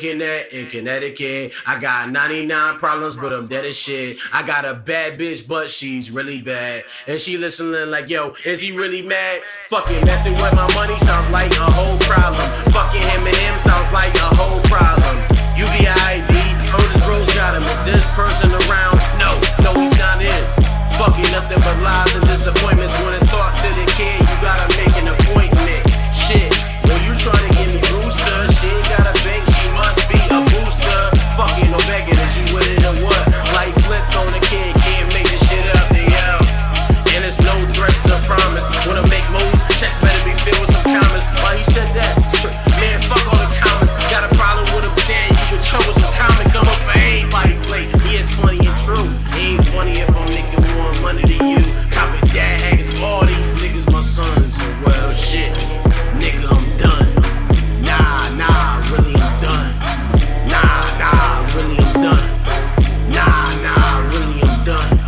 kicking that in Connecticut. I got 99 problems, but I'm dead as shit. I got a bad bitch, but she's really bad. And she listening like, yo, is he really mad? Fucking messing with my money sounds like a whole problem. Fucking him and him sounds like a whole problem. You be IV, heard his bros got him. Is this person around? No, he's not in. Fucking nothing but lies and disappointments. Wanna talk to the kid, you gotta make an appointment. Shit, when you trying to get me booster, she ain't got a bank, she must be a booster. Fucking no begging that you with it or what? Like flipped on the kid, can't make this shit up, yeah. And it's no threats or promise. Wanna make moves, checks better be filled with some comments. Why he said that? Man, fuck all the comments. Got a problem with him saying you could choke with some comment. Come up for everybody play. Yeah, it's funny and true. It ain't funny if I'm making more money than you. Copy dad haggis, all these niggas my sons. Well, shit, nigga, I'm done. Nah, really I'm done. Nah, really I'm done. Nah, really I'm done.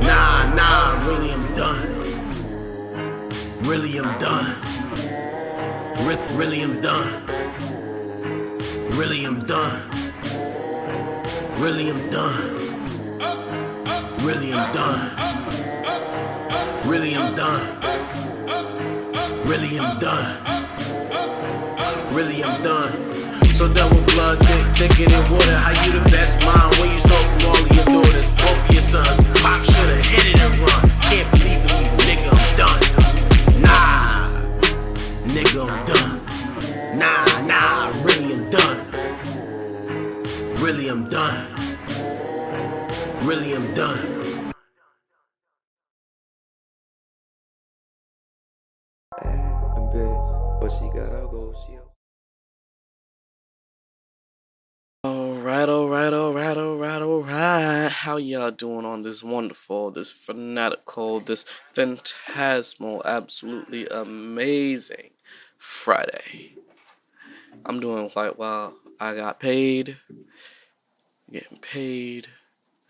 Nah, really I'm done. Really I'm done. Really I'm done. Really I'm done. Really I'm done. Really I'm done. Really I'm done. Really I'm done. Really I'm done. So double blood, thicker than water. How you the best mom when you stole from all of your daughters, both of your sons? Pop shoulda hit it and run. Can't believe it, nigga, I'm done. Nah, nigga, I'm done. Nah, really I'm done. Really I'm done. Really I'm done. But she gotta go, Alright. How y'all doing on this wonderful, this fanatical, this phantasmal, absolutely amazing Friday? I'm doing quite well. I got paid, getting paid,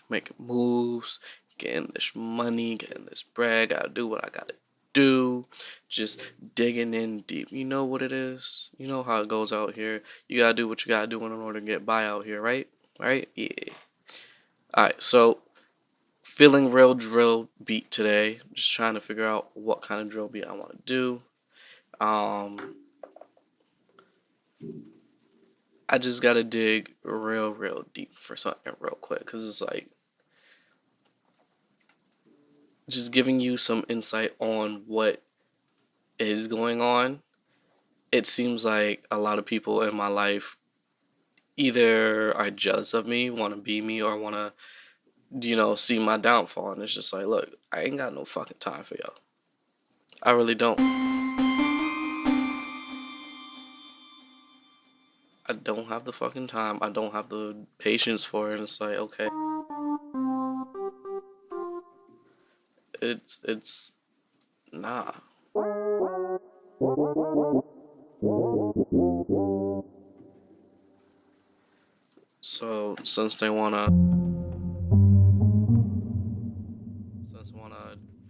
making moves, getting this money, getting this bread. Gotta do what I gotta do. Just digging in deep. You know what it is. You know how it goes out here. You gotta do what you gotta do in order to get by out here, right? Right? Yeah. Alright, so feeling real drill beat today. Just trying to figure out what kind of drill beat I want to do. I just gotta dig real deep for something real quick, because it's like just giving you some insight on what is going on. It seems like a lot of people in my life either are jealous of me, want to be me, or want to, see my downfall. And it's just like, look, I ain't got no fucking time for y'all. I really don't. I don't have the fucking time. I don't have the patience for it. And it's like, okay. It's nah. So since they wanna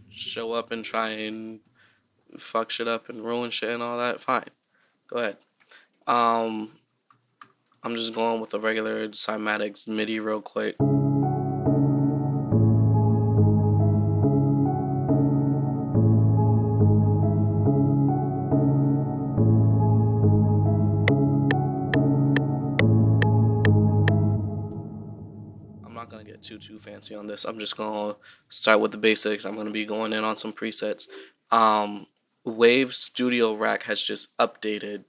show up and try and fuck shit up and ruin shit and all that, fine. Go ahead. I'm just going with the regular cymatics MIDI real quick. I'm not gonna get too fancy on this. I'm just gonna start with the basics. I'm gonna be going in on some presets. Waves StudioRack has just updated,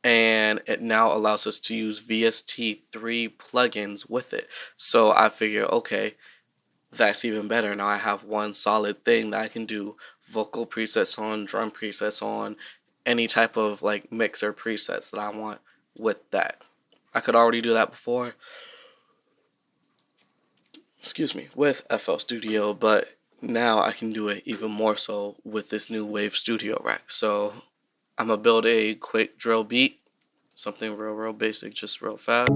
and it now allows us to use VST3 plugins with it. So I figure, okay, that's even better. Now I have one solid thing that I can do vocal presets on, drum presets on, any type of like mixer presets that I want with that. I could already do that before, with FL Studio, but now I can do it even more so with this new Waves StudioRack. So I'm gonna build a quick drill beat, something real basic, just real fast.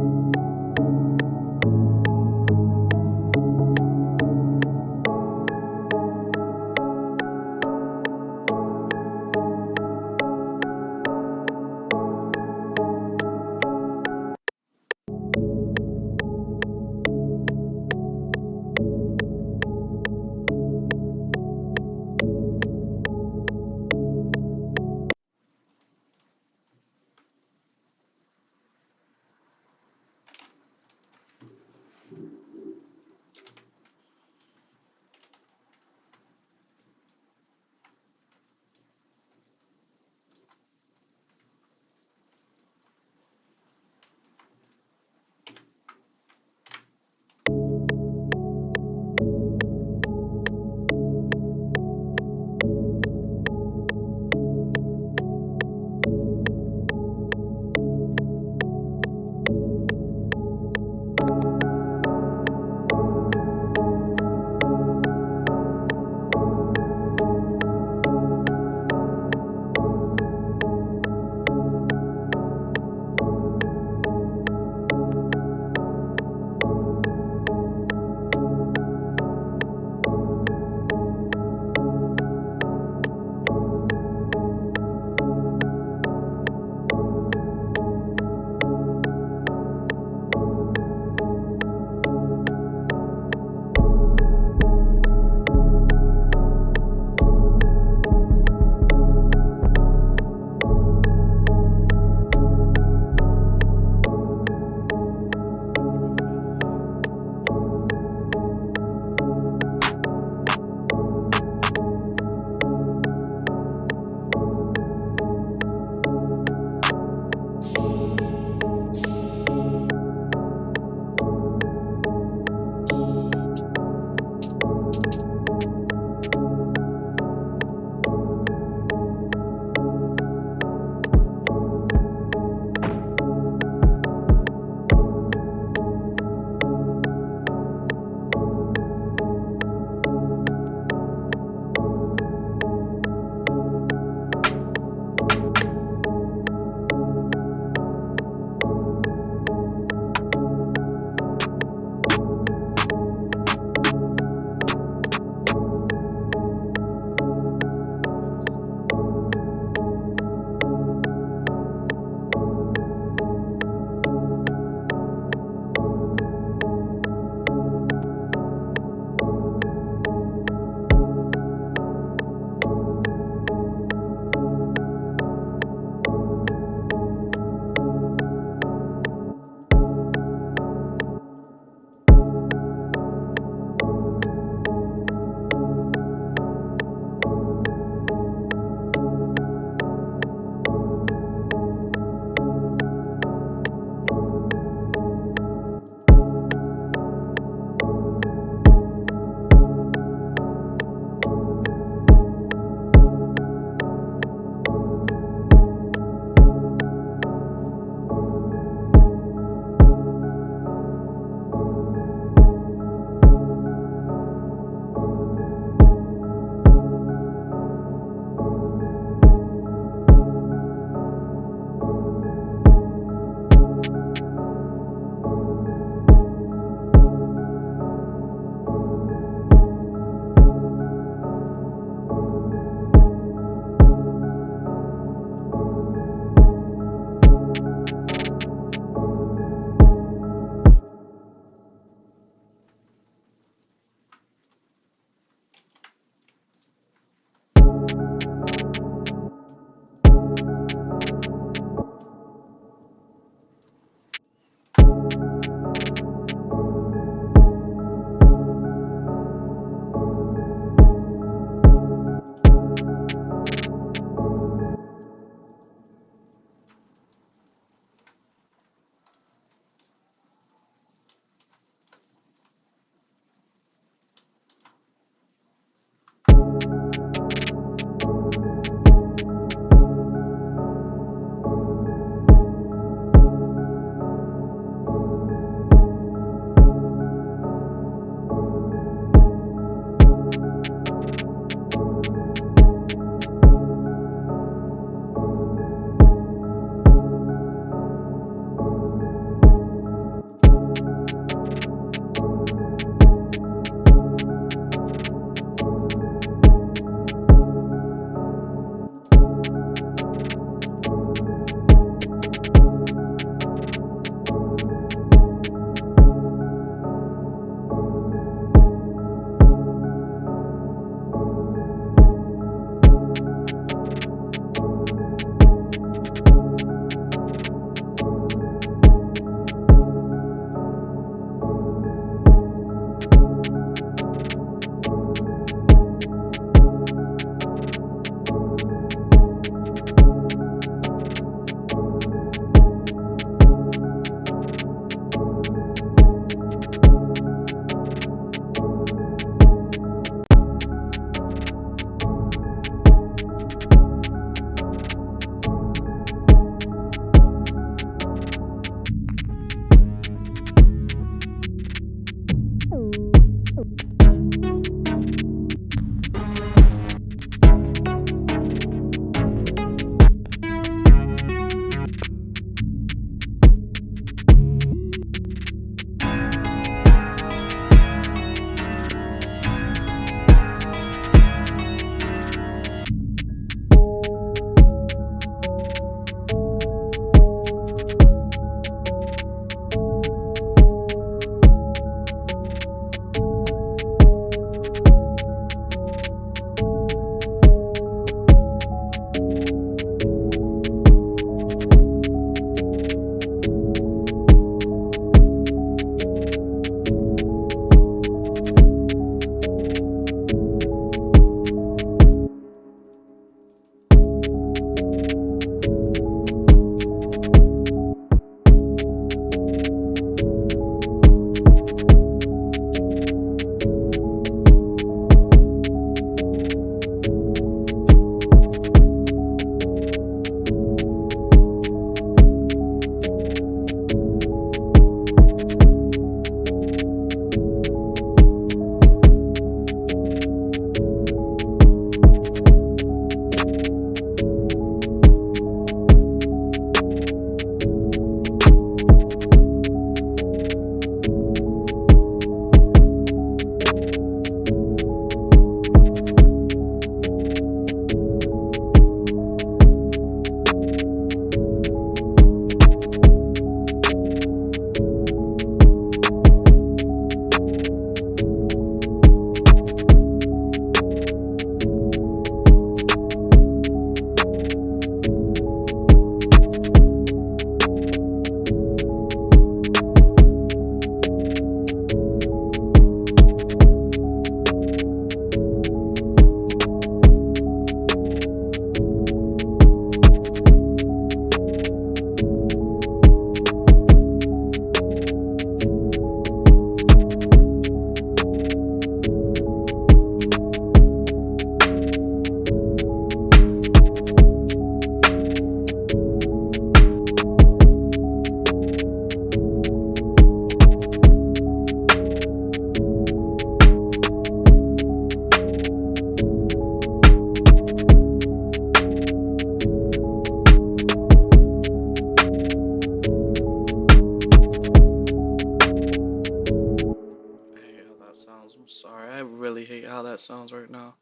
I really hate how that sounds right now.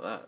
That.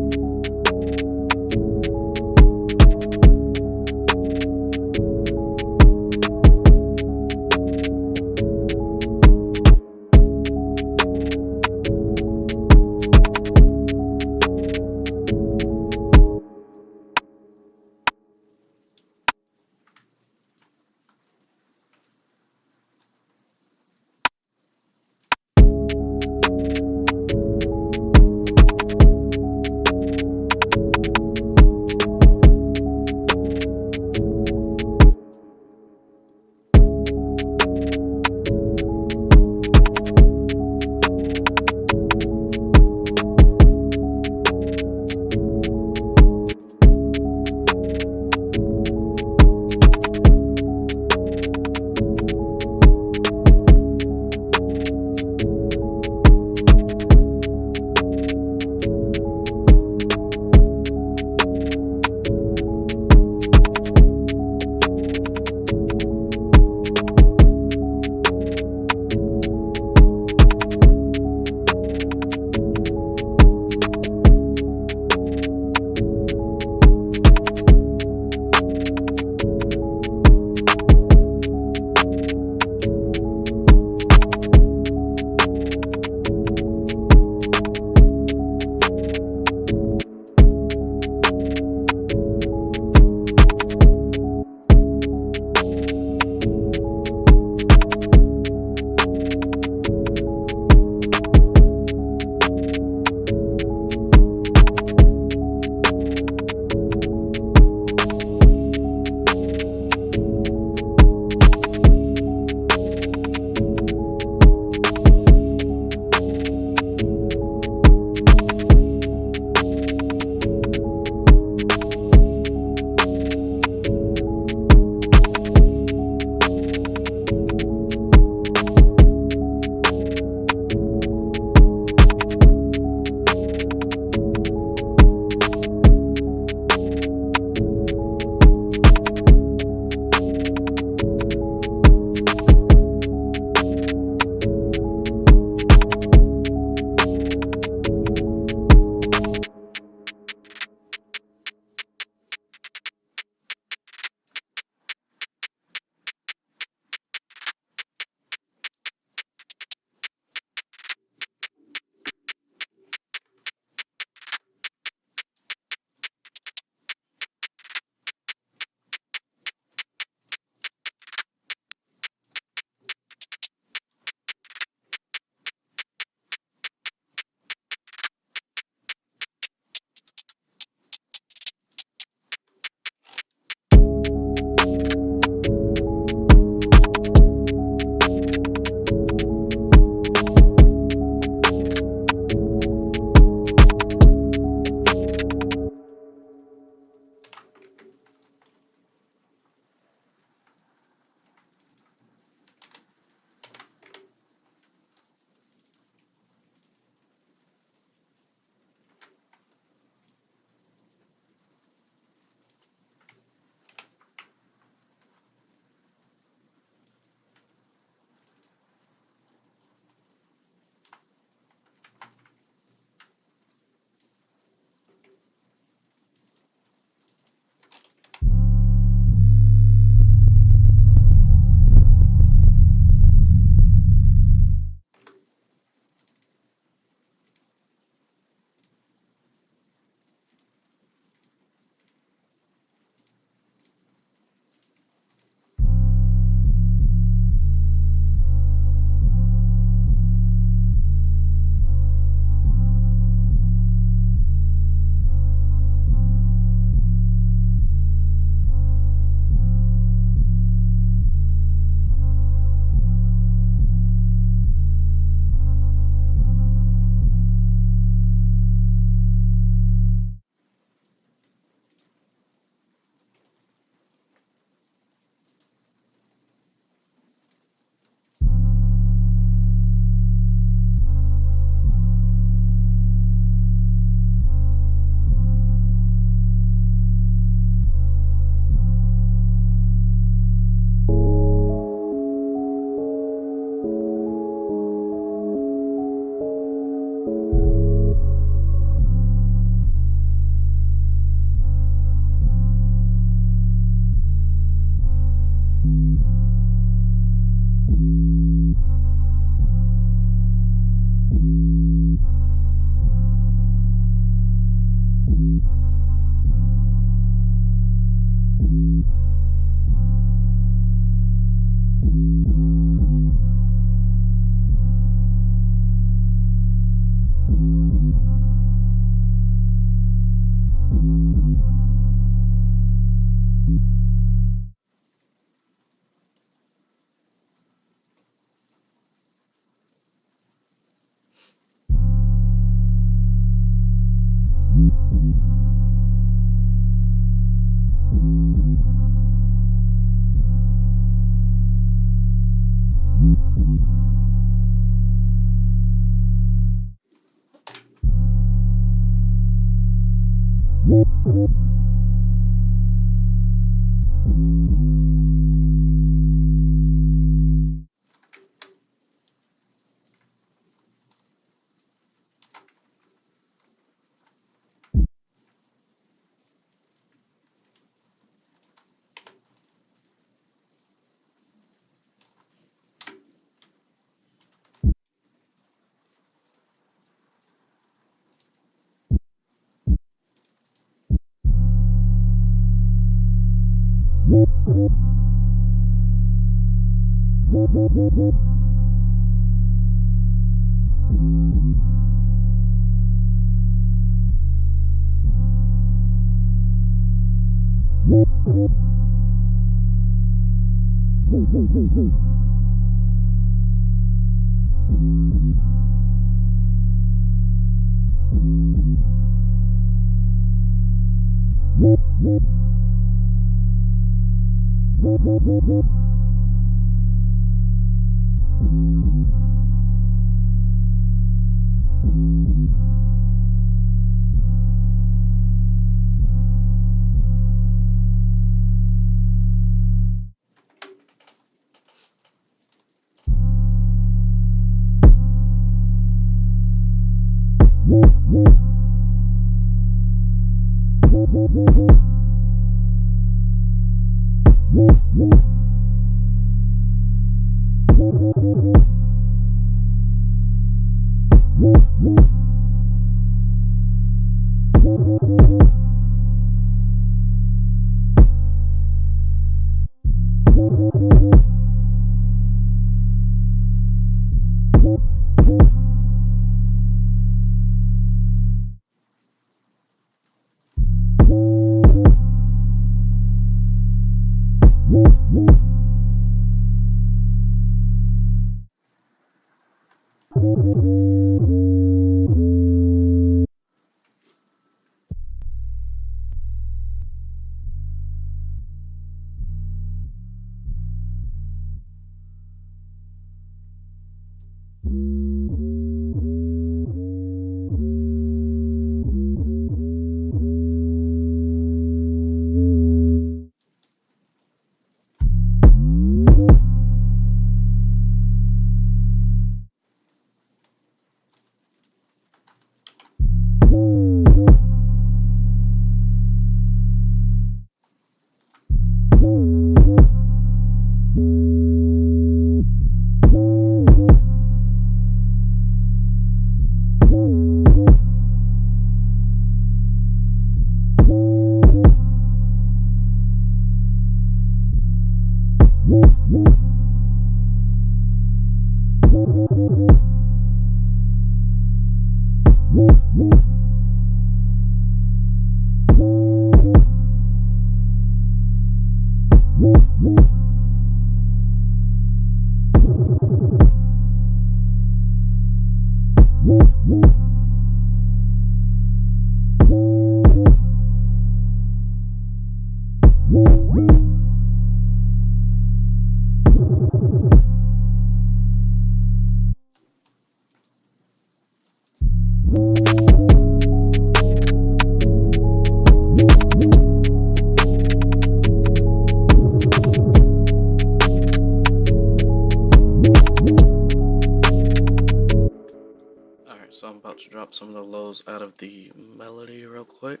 Alright, so I'm about to drop some of the lows out of the melody real quick.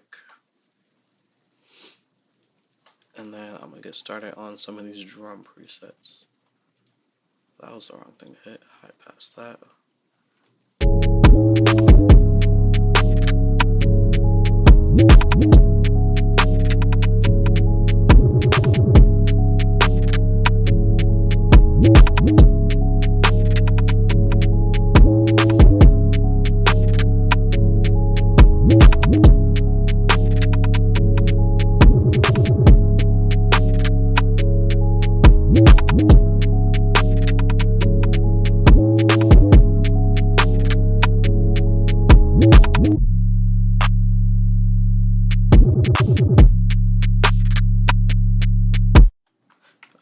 And then I'm going to get started on some of these drum presets. That was the wrong thing to hit. High past that.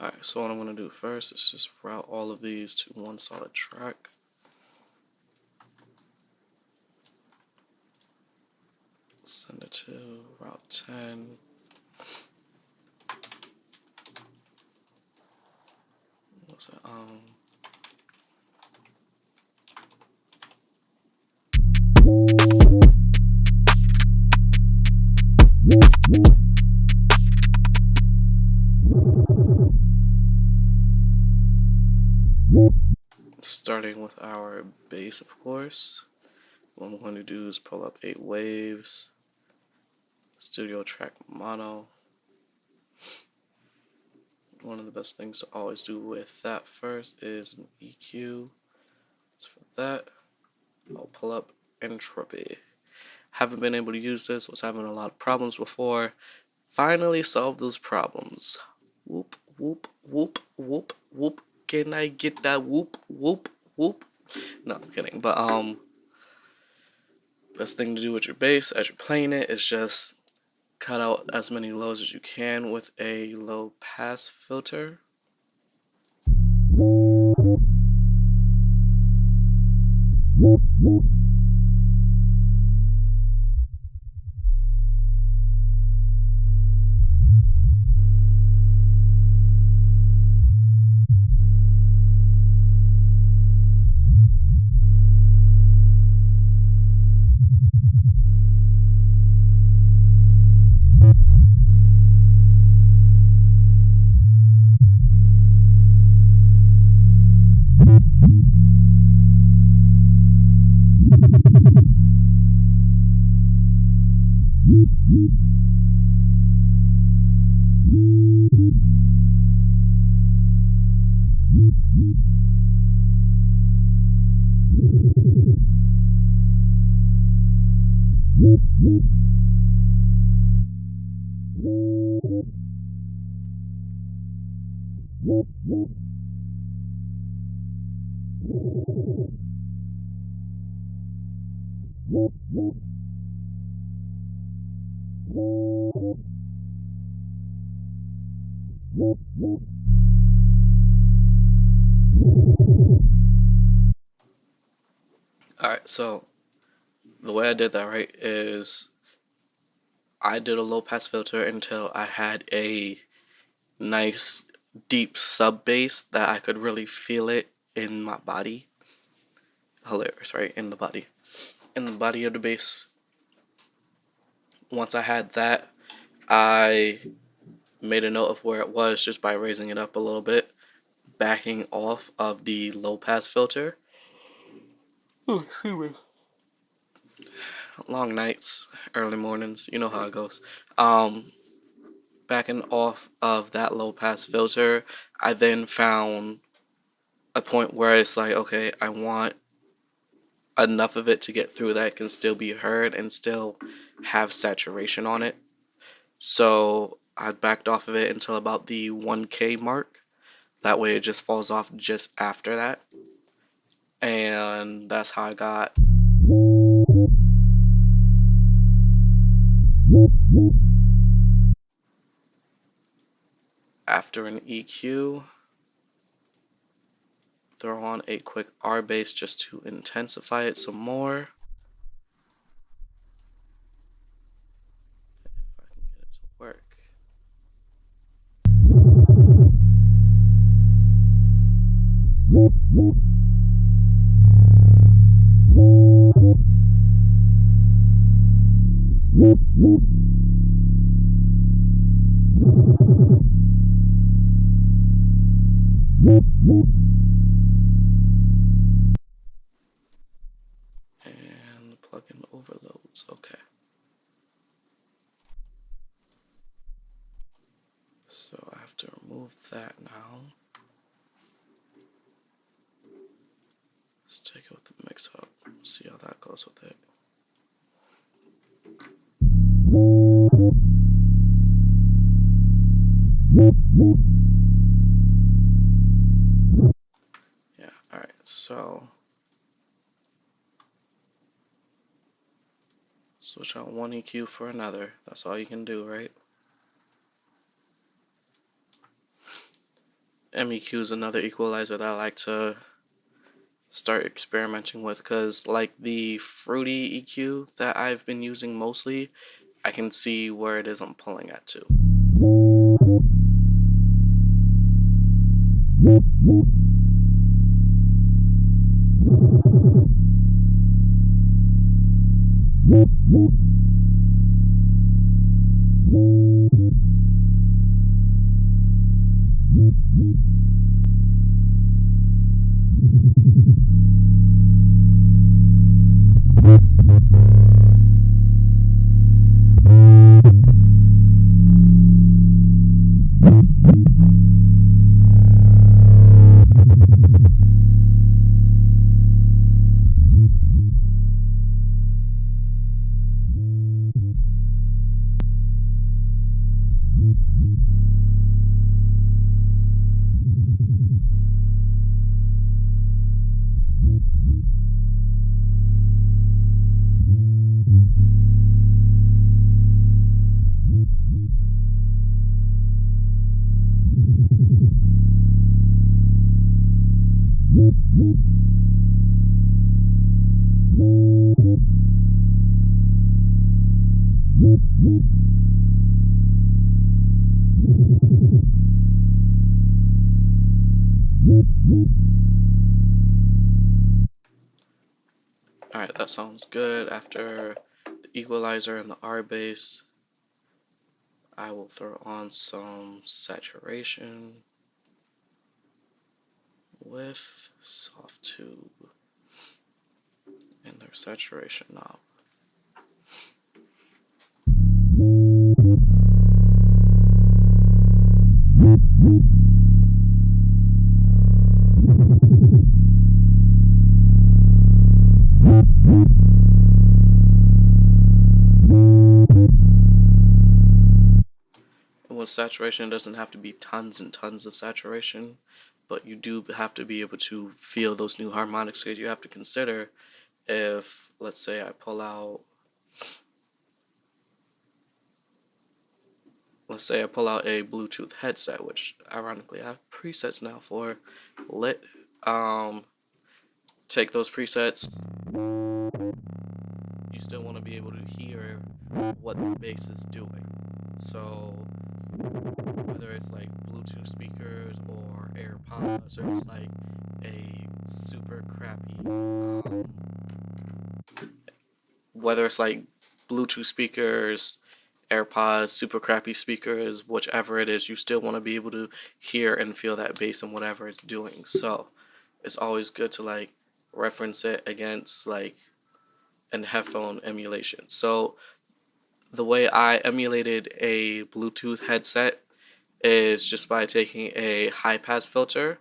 Alright, so what I'm going to do first is just route all of these to one solid track. Send it to route 10. What was that? Starting with our bass, of course. What I'm going to do is pull up 8 Waves StudioRack mono. one of the best things to always do with that first is an EQ. So for that, I'll pull up entropy. Haven't been able to use this, was having a lot of problems before. Finally solved those problems. Whoop, whoop, whoop, whoop, whoop. Can I get that whoop, whoop, whoop? No, I'm kidding. But best thing to do with your bass as you're playing it is just cut out as many lows as you can with a low pass filter. Alright, so the way I did that right is I did a low pass filter until I had a nice deep sub bass that I could really feel it in my body. Hilarious, right? In the body of the bass. Once I had that, I made a note of where it was just by raising it up a little bit, backing off of the low pass filter. Oh, excuse me. Long nights, early mornings, you know how it goes. Backing off of that low pass filter, I then found a point where it's like, okay, I want enough of it to get through that can still be heard and still have saturation on it. So I backed off of it until about the 1K mark. That way it just falls off just after that. And that's how I got. After an EQ, throw on a quick R bass just to intensify it some more. If I can get it to work. And plugin overloads, okay. So I have to remove that now. Let's take it with the mix up, see how that goes with it. Yeah, alright, so switch out one EQ for another. That's all you can do, right? MEQ is another equalizer that I like to start experimenting with, because like the fruity EQ that I've been using mostly, I can see where it is I'm pulling at too. Alright, that sounds good. After the equalizer and the R bass, I will throw on some saturation with soft tube and their saturation knob. With saturation, it doesn't have to be tons and tons of saturation, but you do have to be able to feel those new harmonics, because you have to consider if, let's say, I pull out a Bluetooth headset, which ironically I have presets now for. Take those presets. You still want to be able to hear what the bass is doing. So whether it's like Bluetooth speakers or AirPods or just like a super crappy, whether it's like Bluetooth speakers, AirPods, super crappy speakers, whichever it is, you still want to be able to hear and feel that bass in whatever it's doing. So it's always good to like reference it against like an headphone emulation. So the way I emulated a Bluetooth headset is just by taking a high pass filter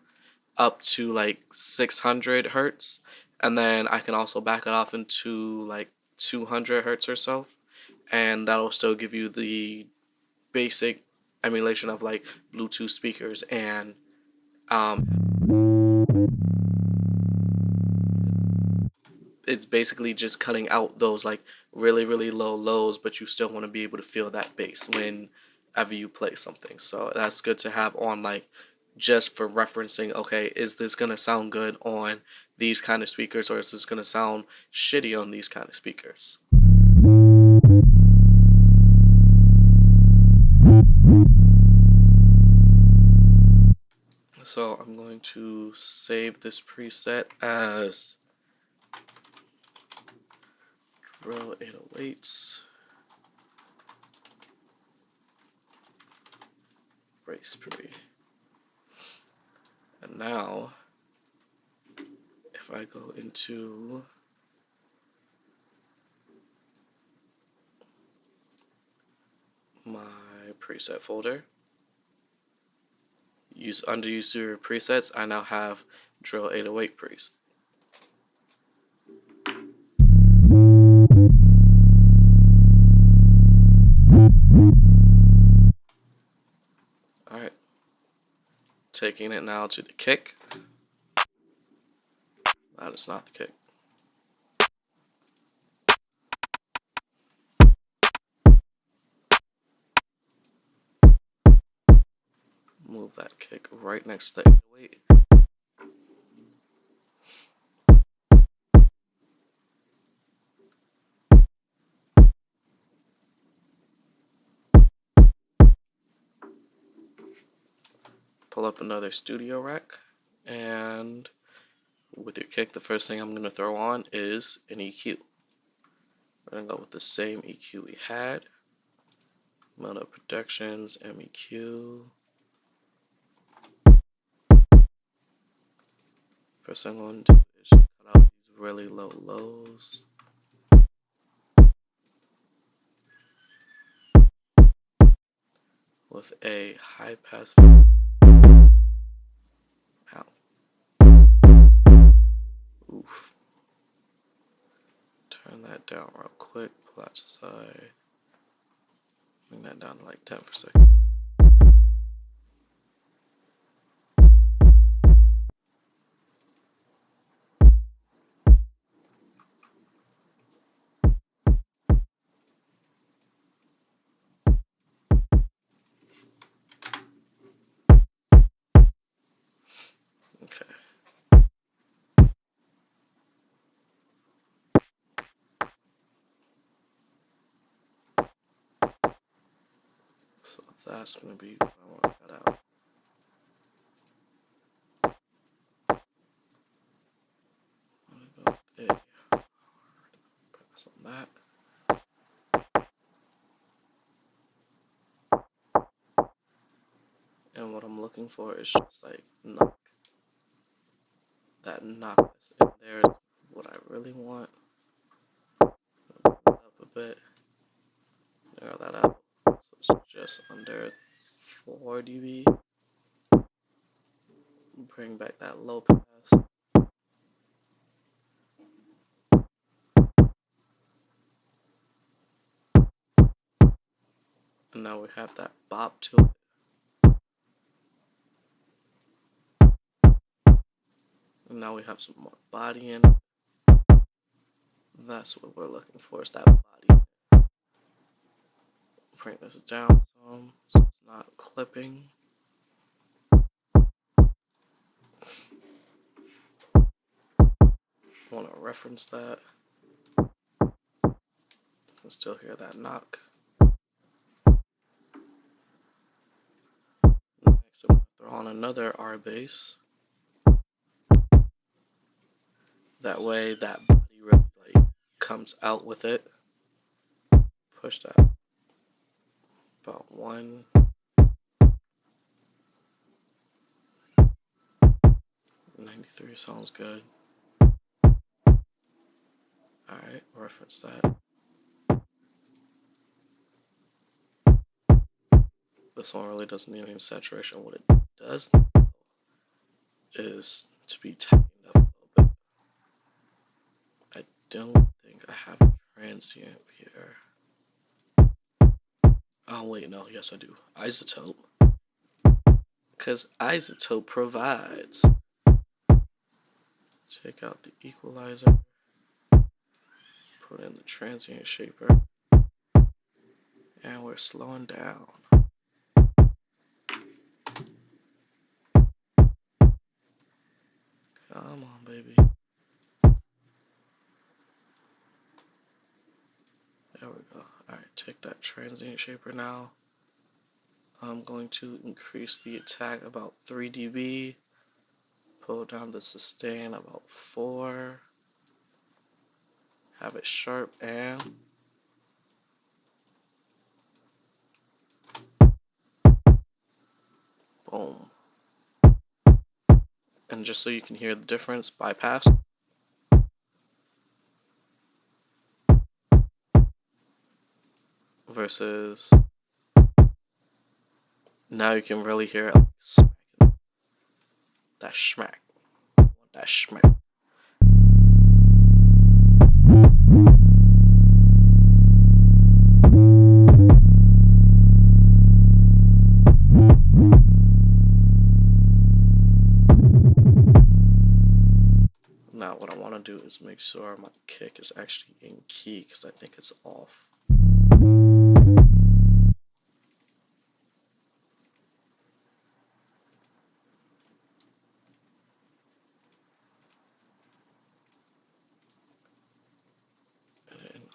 up to like 600 hertz, and then I can also back it off into like 200 hertz or so, and that'll still give you the basic emulation of like Bluetooth speakers and it's basically just cutting out those like really really low lows, but you still want to be able to feel that bass whenever you play something. So that's good to have on, like, just for referencing. Okay, is this gonna sound good on these kind of speakers, or is this gonna sound shitty on these kind of speakers? So I'm going to save this preset as Drill 808s Race Pre. And now, if I go into my preset folder, under user presets, I now have Drill 808 preset. Alright, taking it now to the kick. That is not the kick. Move that kick right next to the 808. Pull up another StudioRack, and with your kick, the first thing I'm going to throw on is an EQ. We're going to go with the same EQ we had. Mono Productions, MEQ. First thing I'm going to do is cut out these really low lows. With a high pass. Ow. Oof. Turn that down real quick. Pull that to the side. Bring that down to like 10 for a second. Okay. So that's gonna be what I want to cut out. Press on that. And what I'm looking for is just like knock. That knock that's in there is what I really want. Pull it up a bit. Narrow that out. So it's just under 4 dB. Bring back that low pass. And now we have that bop to it. And now we have some more body in it. That's what we're looking for, is that body. Bring this down some so it's not clipping. Want to reference that. You can still hear that knock. Next, I'm going to throw on another R bass. That way, that body really like comes out with it. Push that about 193 sounds good. Alright, reference that. This one really doesn't need any saturation. What it does is to be tightened up a little bit. I don't think I have a transient here. Oh wait, no, yes I do. Isotope. Because isotope provides. Take out the equalizer. Put in the transient shaper. And we're slowing down. Come on, baby. There we go. Alright, take that transient shaper now. I'm going to increase the attack about 3 dB. Pull down the sustain about 4. Have it sharp and boom. And just so you can hear the difference, bypass. Versus now you can really hear it like smacking. That schmack. That schmack. Now what I want to do is make sure my kick is actually in key because I think it's off.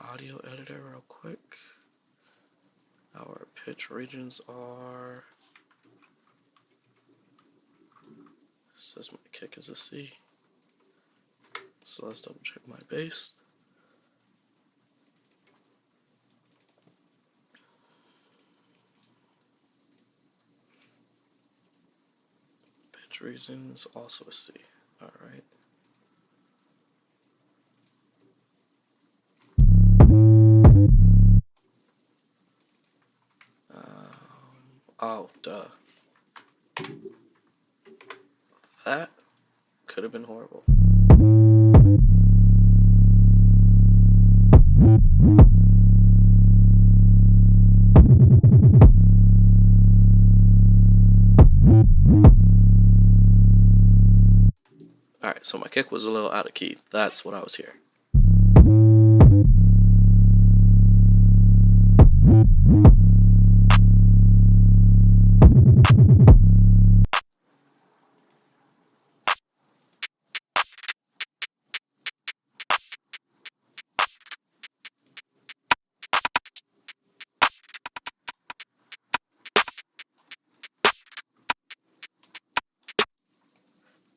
Audio editor real quick. Our pitch regions are, says my kick is a C. So let's double check my bass. Pitch region is also a C. Alright. Oh, duh. That could have been horrible. Alright, so my kick was a little out of key. That's what I was hearing.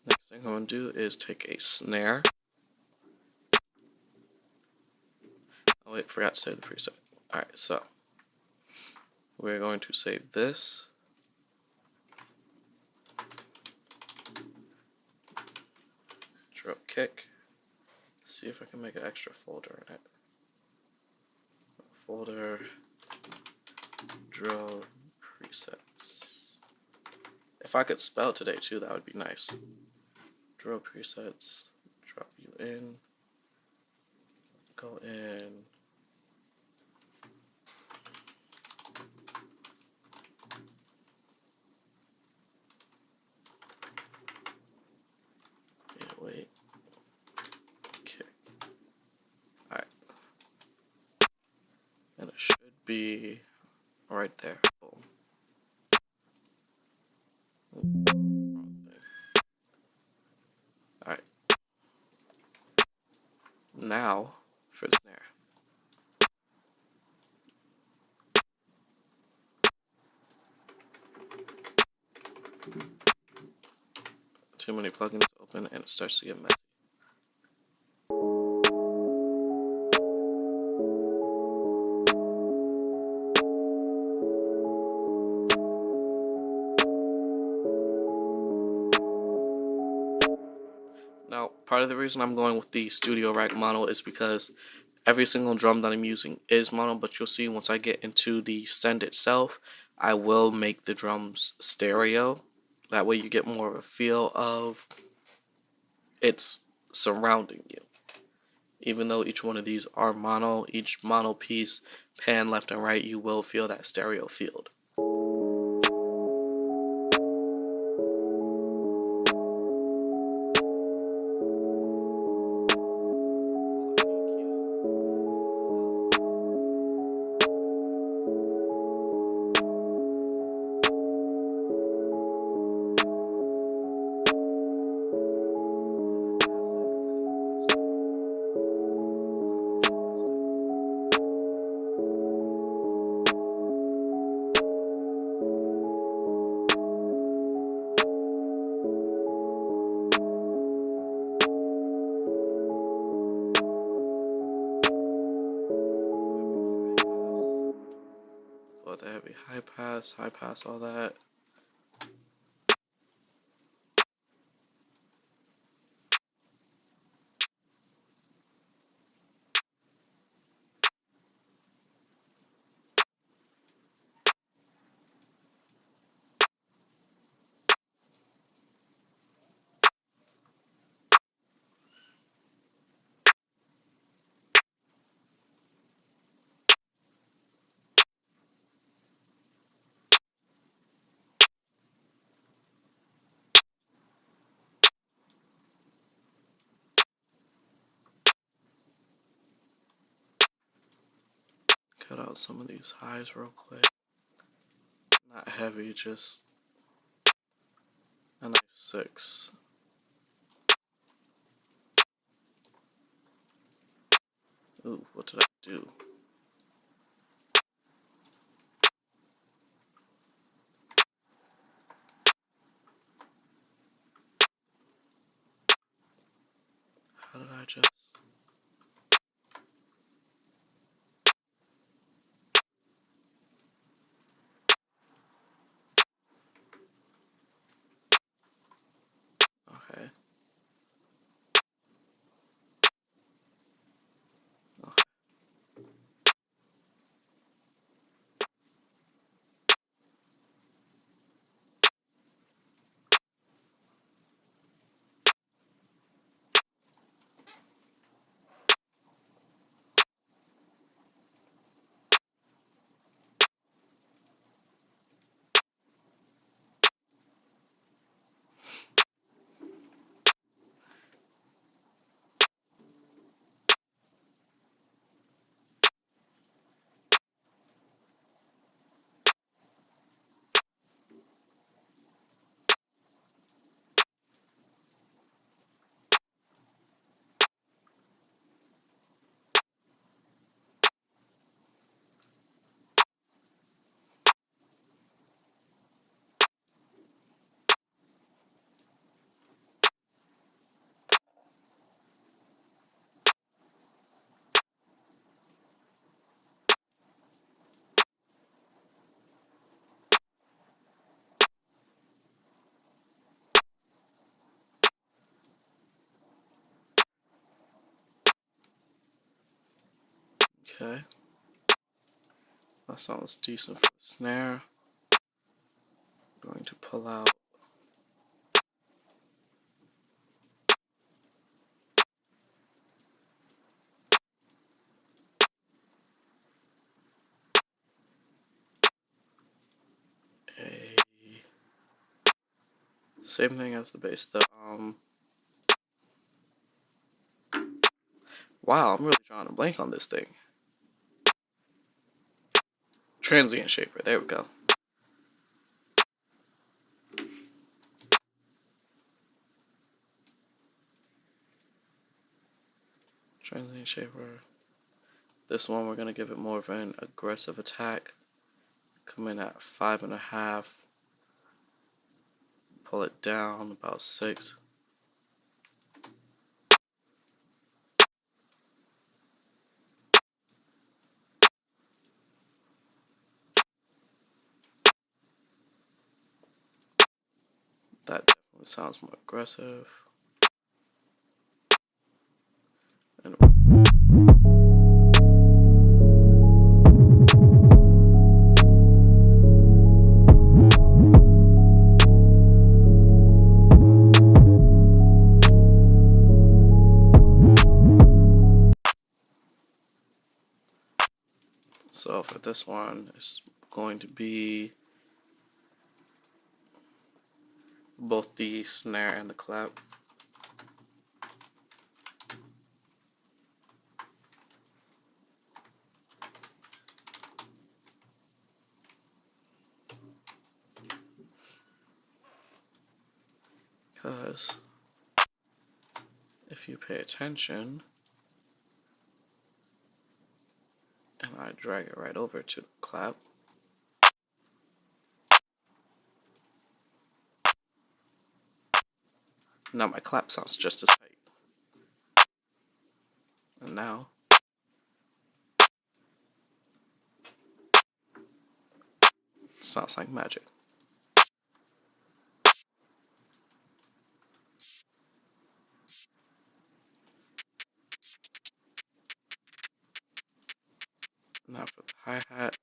Next thing I'm going to do is take a snare. Oh wait, forgot to save the preset. Alright, so we're going to save this. Drill kick. See if I can make an extra folder in it. Folder, drill presets. If I could spell today too, that would be nice. Drill presets, drop you in, go in. Yeah, wait. Okay. Alright. And it should be right there. Boom. Wrong thing. Alright. Now for the snare. Too many plugins open and it starts to get messy. Now, part of the reason I'm going with the StudioRack mono is because every single drum that I'm using is mono, but you'll see once I get into the send itself, I will make the drums stereo. That way you get more of a feel of it's surrounding you. Even though each one of these are mono, each mono piece, pan left and right, you will feel that stereo field. Got the heavy high pass, all that. Cut out some of these highs real quick. Not heavy, just a nice 6. Ooh, what did I do? How did I just... Okay. Okay. Okay. That sounds decent for the snare. I'm going to pull out a same thing as the bass. Wow, I'm really drawing a blank on this thing. Transient shaper, there we go. Transient shaper. This one we're gonna give it more of an aggressive attack. Come in at 5.5. Pull it down about 6. That definitely sounds more aggressive. And so for this one, it's going to be both the snare and the clap. Because if you pay attention, and I drag it right over to the clap, now my clap sounds just as tight. And now it sounds like magic. Now for the hi-hat.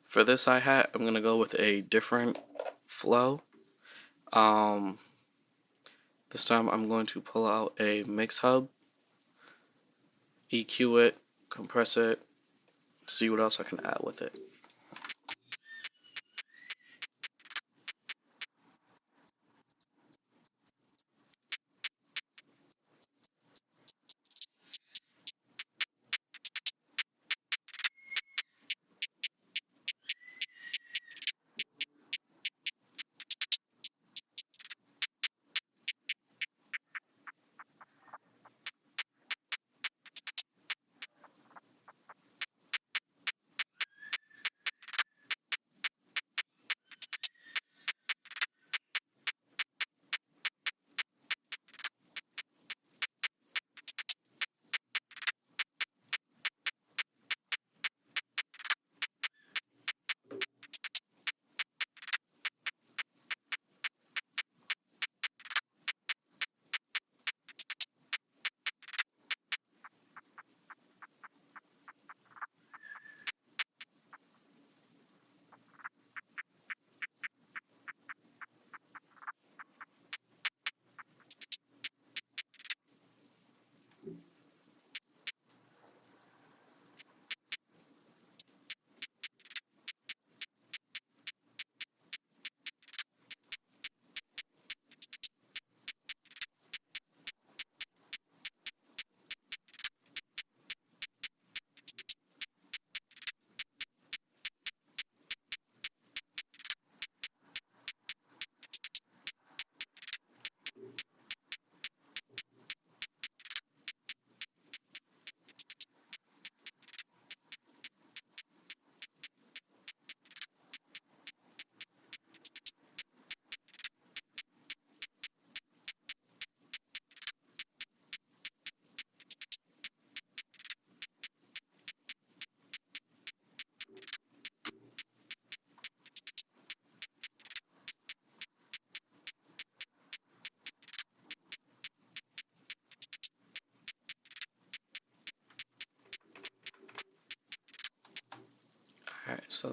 For this hi-hat, I'm gonna go with a different flow. This time I'm going to pull out a mix hub, EQ it, compress it, see what else I can add with it.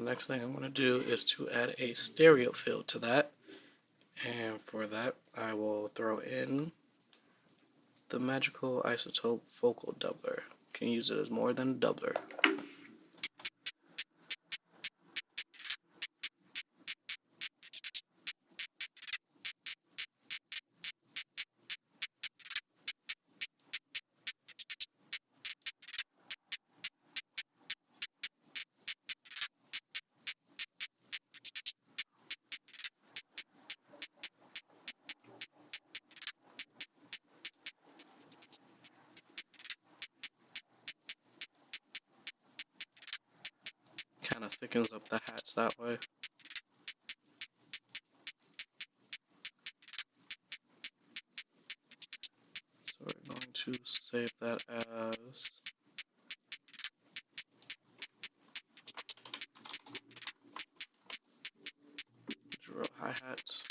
next thing I'm going to do is to add a stereo field to that. And for that, I will throw in the magical isotope vocal doubler. You can use it as more than a doubler. Kind of thickens up the hats that way. So we're going to save that as drill hi-hats.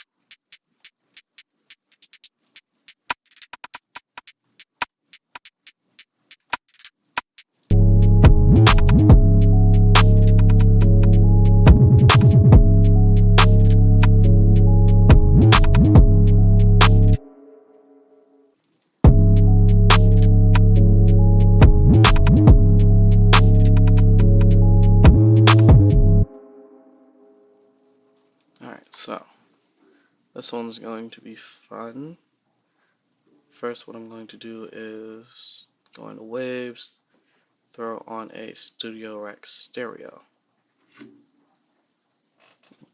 Alright, so this one's going to be fun. First, what I'm going to do is go into Waves, throw on a StudioRack stereo.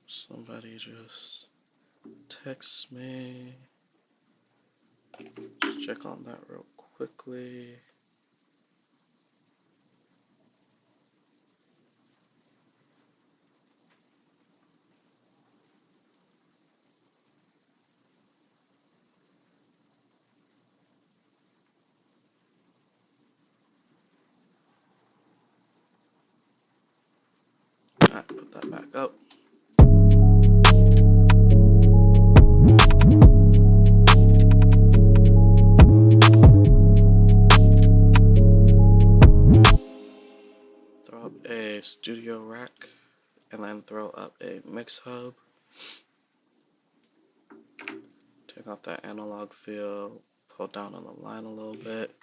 Somebody just text me. Just check on that real quickly. Alright, put that back up. Throw up a StudioRack and then throw up a mix hub. Take off that analog field, pull down on the line a little bit.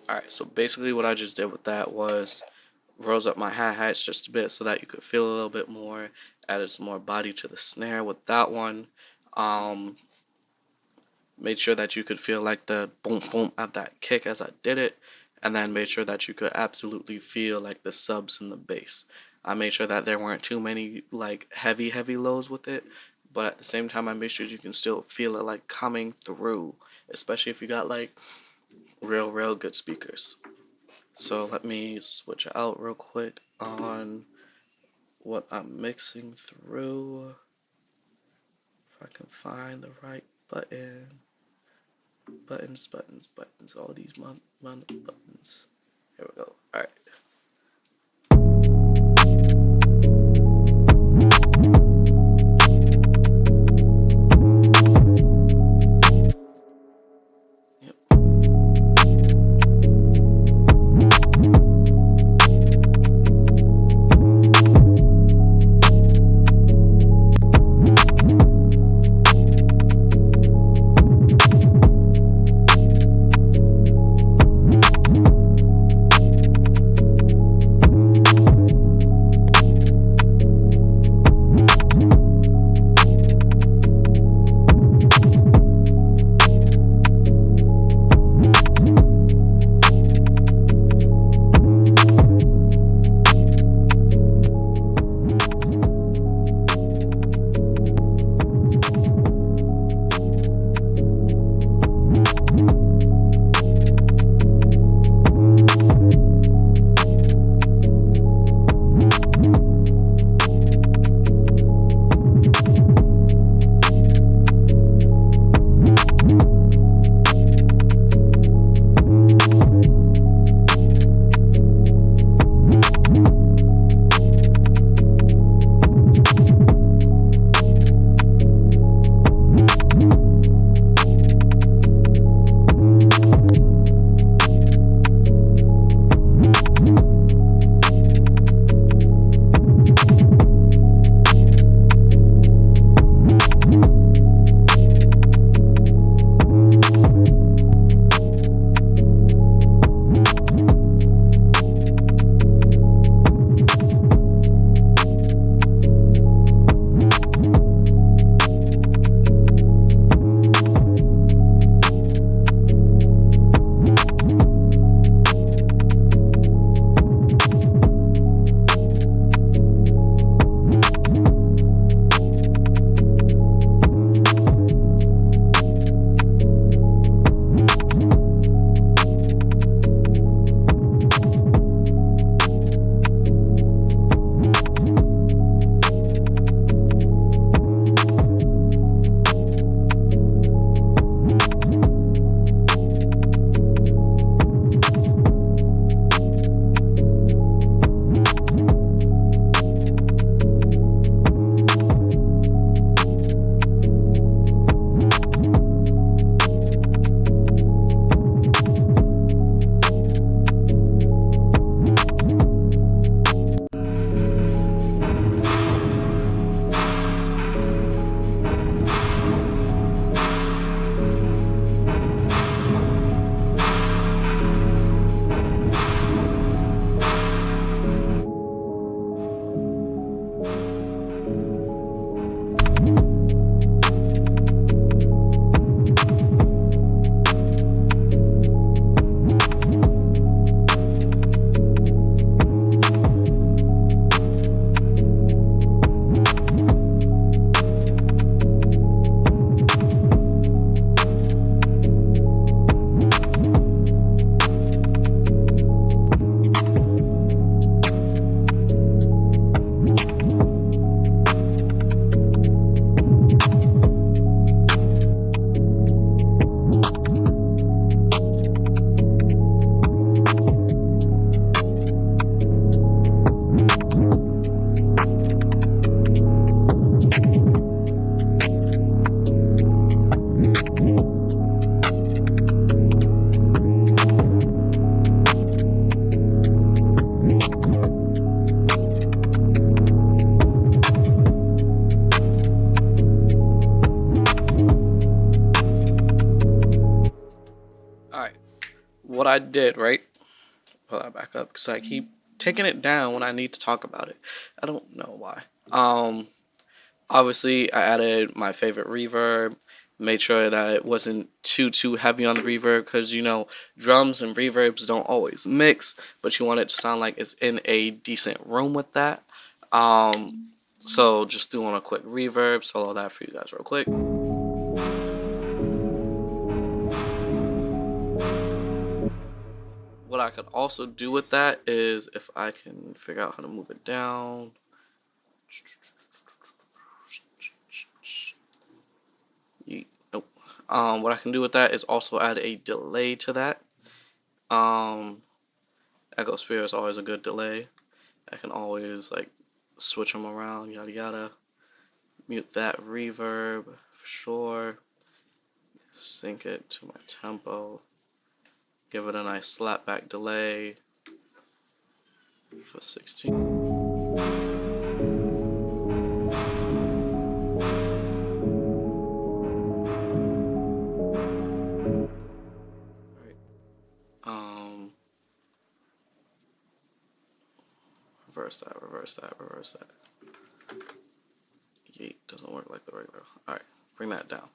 Alright, so basically what I just did with that was rose up my hi-hats just a bit so that you could feel a little bit more, added some more body to the snare with that one. Made sure that you could feel like the boom boom of that kick as I did it, and then made sure that you could absolutely feel like the subs and the bass. I made sure that there weren't too many like heavy lows with it, but at the same time I made sure you can still feel it like coming through, especially if you got like real good speakers. So let me switch out real quick on what I'm mixing through. If I can find the right button. Buttons, all these buttons. Here we go. Alright. what I did, right? Pull that back up because I keep taking it down when I need to talk about it. I don't know why. Obviously, I added my favorite reverb, Made sure that it wasn't too heavy on the reverb, because you know drums and reverbs don't always mix, but you want it to sound like it's in a decent room with that. So just doing a quick reverb, solo that for you guys real quick. What I could also do with that is, if I can figure out how to move it down. Nope. What I can do with that is also add a delay to that. Echo Sphere is always a good delay. I can always like switch them around, yada yada. Mute that reverb for sure. Sync it to my tempo. Give it a nice slapback delay for 16. Reverse that. Yeet, doesn't work like the regular. Alright, bring that down.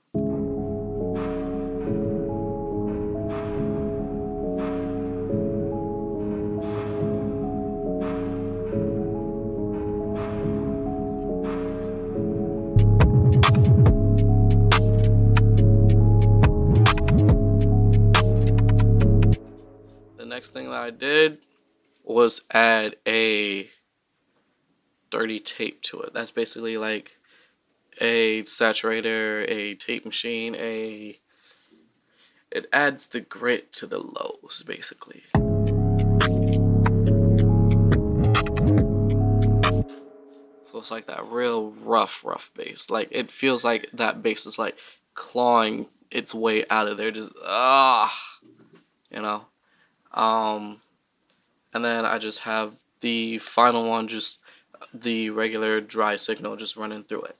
The next thing that I did was add a dirty tape to it. That's basically like a saturator, a tape machine, it adds the grit to the lows basically. So it's like that real rough bass. Like it feels like that bass is like clawing its way out of there, just you know. And then I just have the final one, just the regular dry signal just running through it.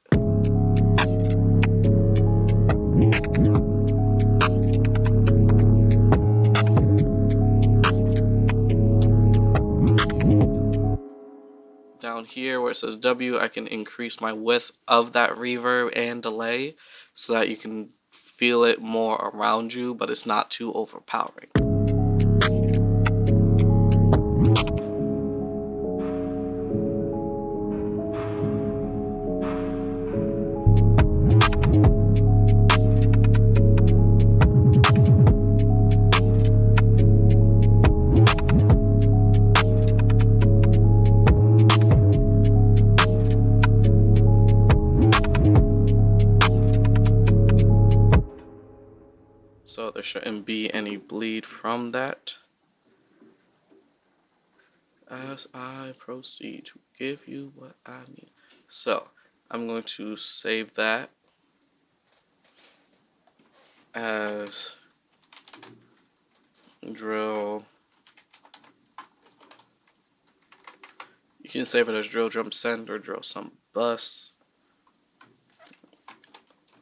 Down here where it says W, I can increase my width of that reverb and delay so that you can feel it more around you, but it's not too overpowering. So there shouldn't be any bleed from that. As I proceed to give you what I need. So I'm going to save that as drill. You can save it as drill drum send or drill some bus.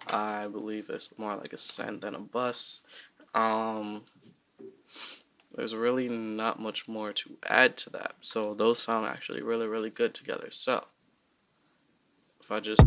I believe it's more like a send than a bus. There's really not much more to add to that. So those sound actually really good together. So if I just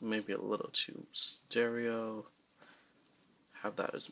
maybe a little too stereo. Have that as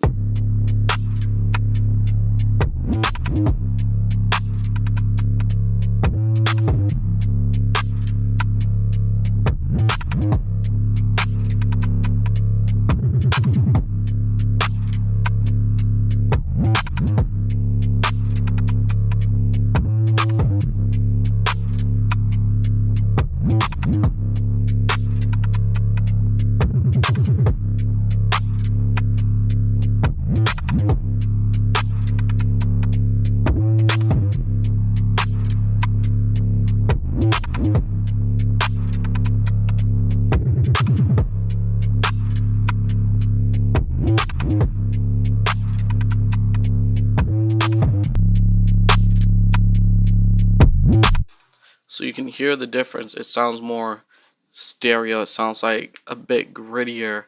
So you can hear the difference. It sounds more stereo. It sounds like a bit grittier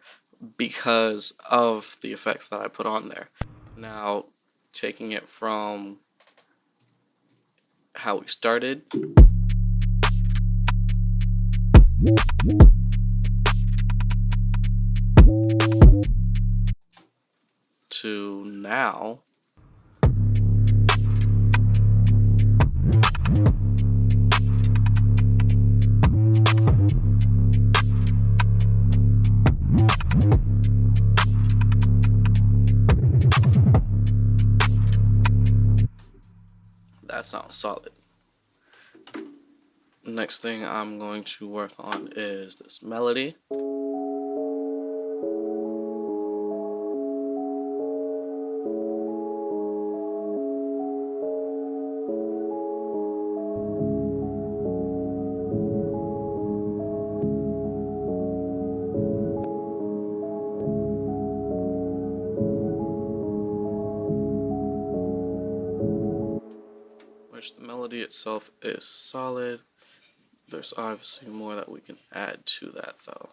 because of the effects that I put on there. Now, taking it from how we started to now, that sounds solid. Next thing I'm going to work on is this melody. Which the melody itself is solid. There's obviously more that we can add to that though.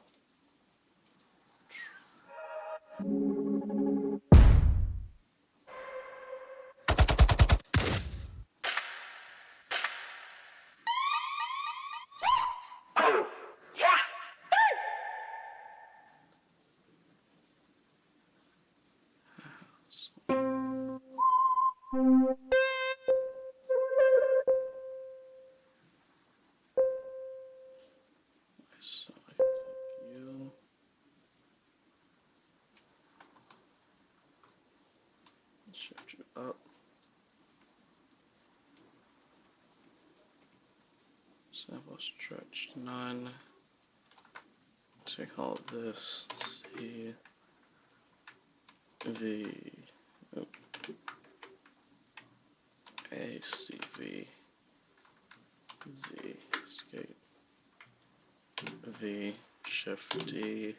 So I can take you, shift you up, sample stretch none, take all this, C, V, A, C, V, Z, escape, V, shift D,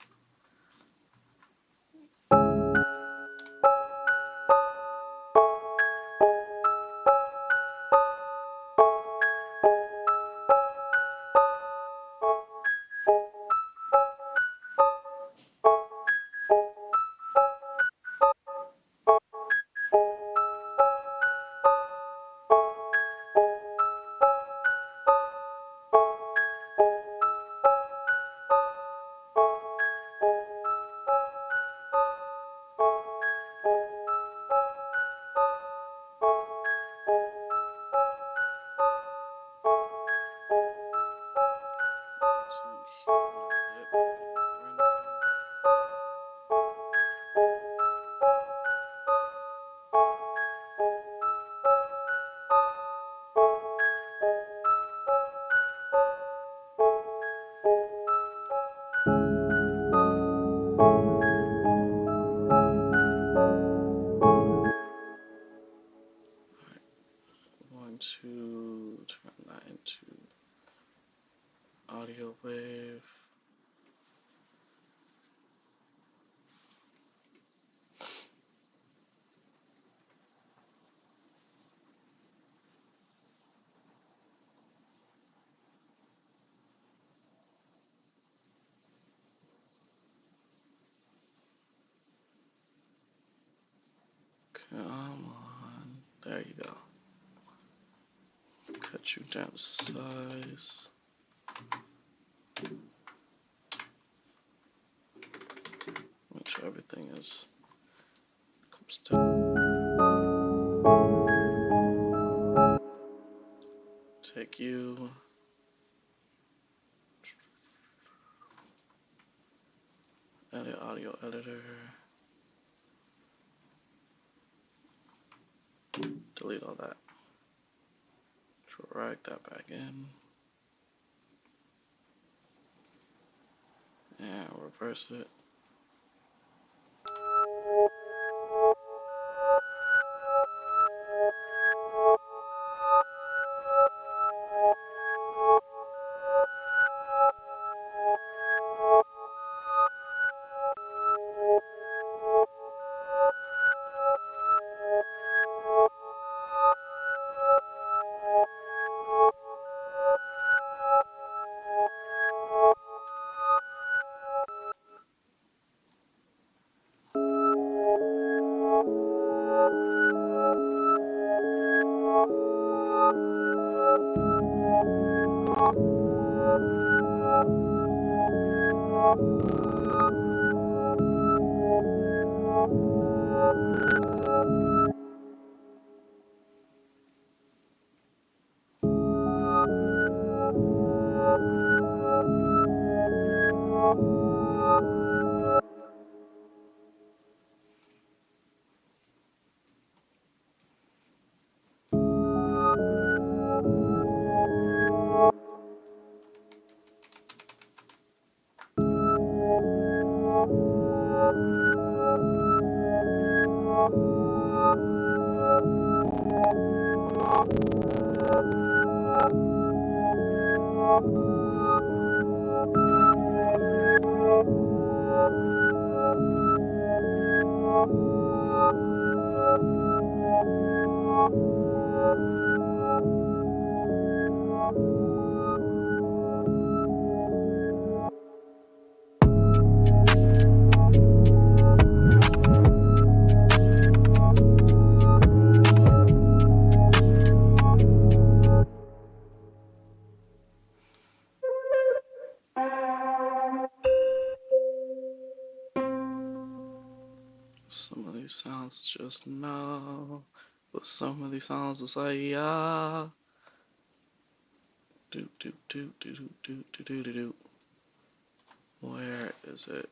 going to turn that into audio wave. Come on, there you go. Cut you down to size. Make sure everything is comes to. Take you. Edit audio editor. Delete all that. Drag that back in. And reverse it. Some of these sounds just no, but some of these sounds is like yeah. Do do do do do do do do do do. Where is it?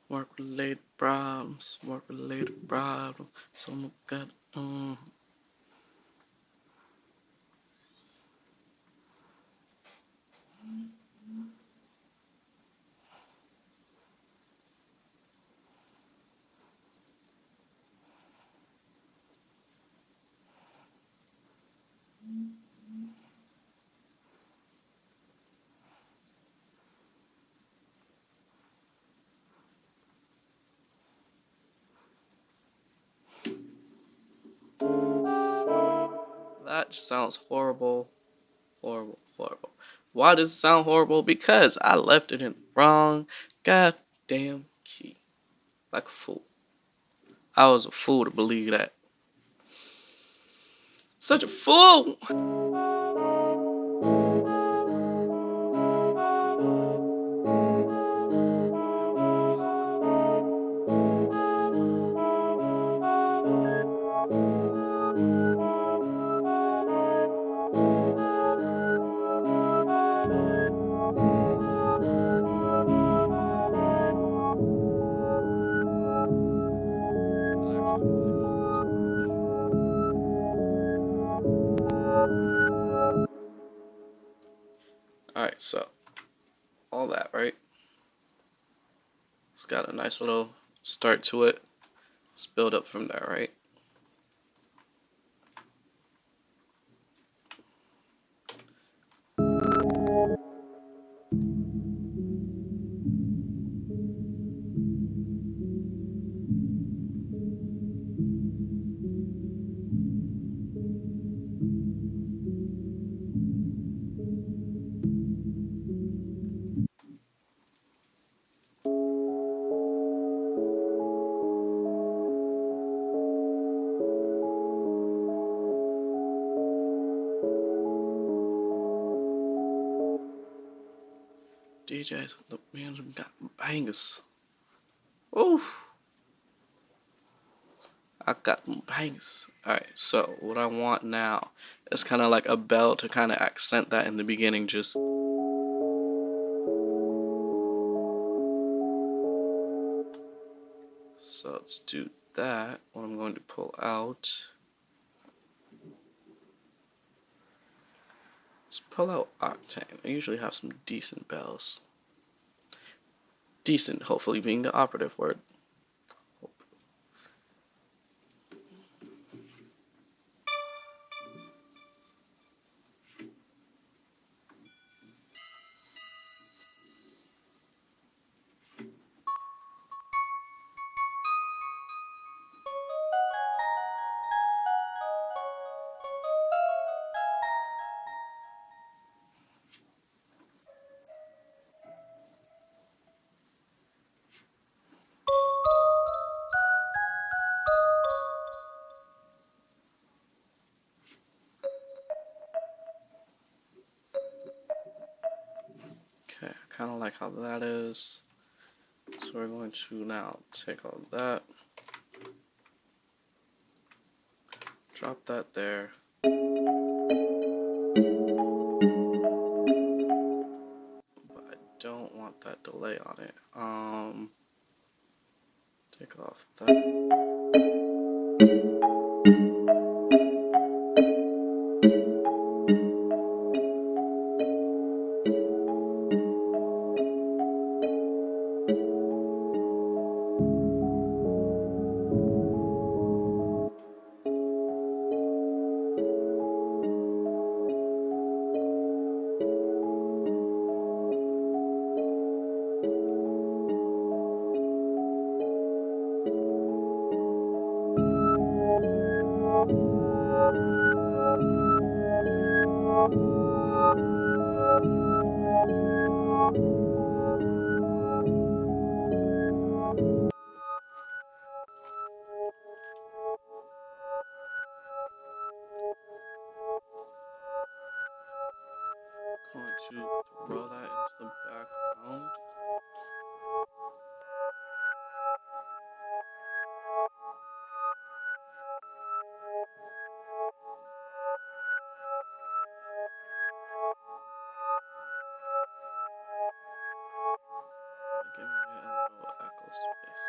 Work-related problems. Work-related problems. Someone got. That just sounds horrible. Horrible. Horrible. Why does it sound horrible? Because I left it in the wrong goddamn key. Like a fool. I was a fool to believe that. Such a fool! Alright, so all that, right? It's got a nice little start to it. Let's build up from there, right? DJs, the man who got bangers. Oof. I got bangers. Alright, so what I want now is kind of like a bell to kind of accent that in the beginning. Just so let's do that. What I'm going to pull out. Let's pull out Octane. I usually have some decent bells. Decent, hopefully being the operative word. Okay, I kind of like how that is. So we're going to now take all of that, drop that there. But I don't want that delay on it. Take off that. Going to throw that into the background. Giving it a little echo space.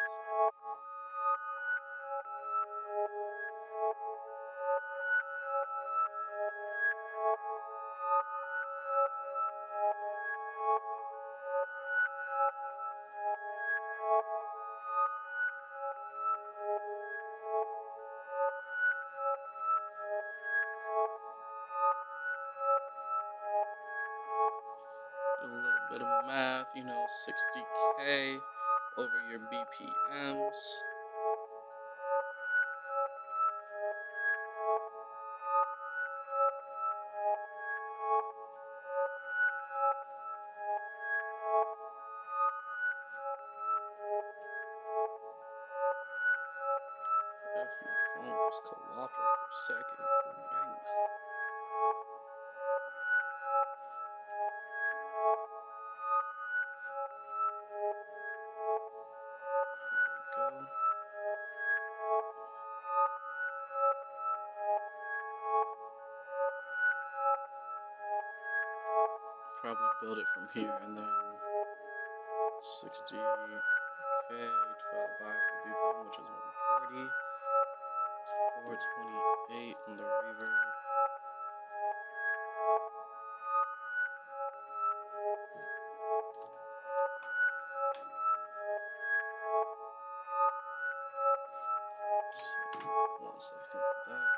Do a little bit of math, 60K over your BPMs. If my phone would just cooperate for a second, bangs. There we go. Probably build it from here and then 60K divided by my BPM, which is 140. 428 on the reverb. Just 1 second for that.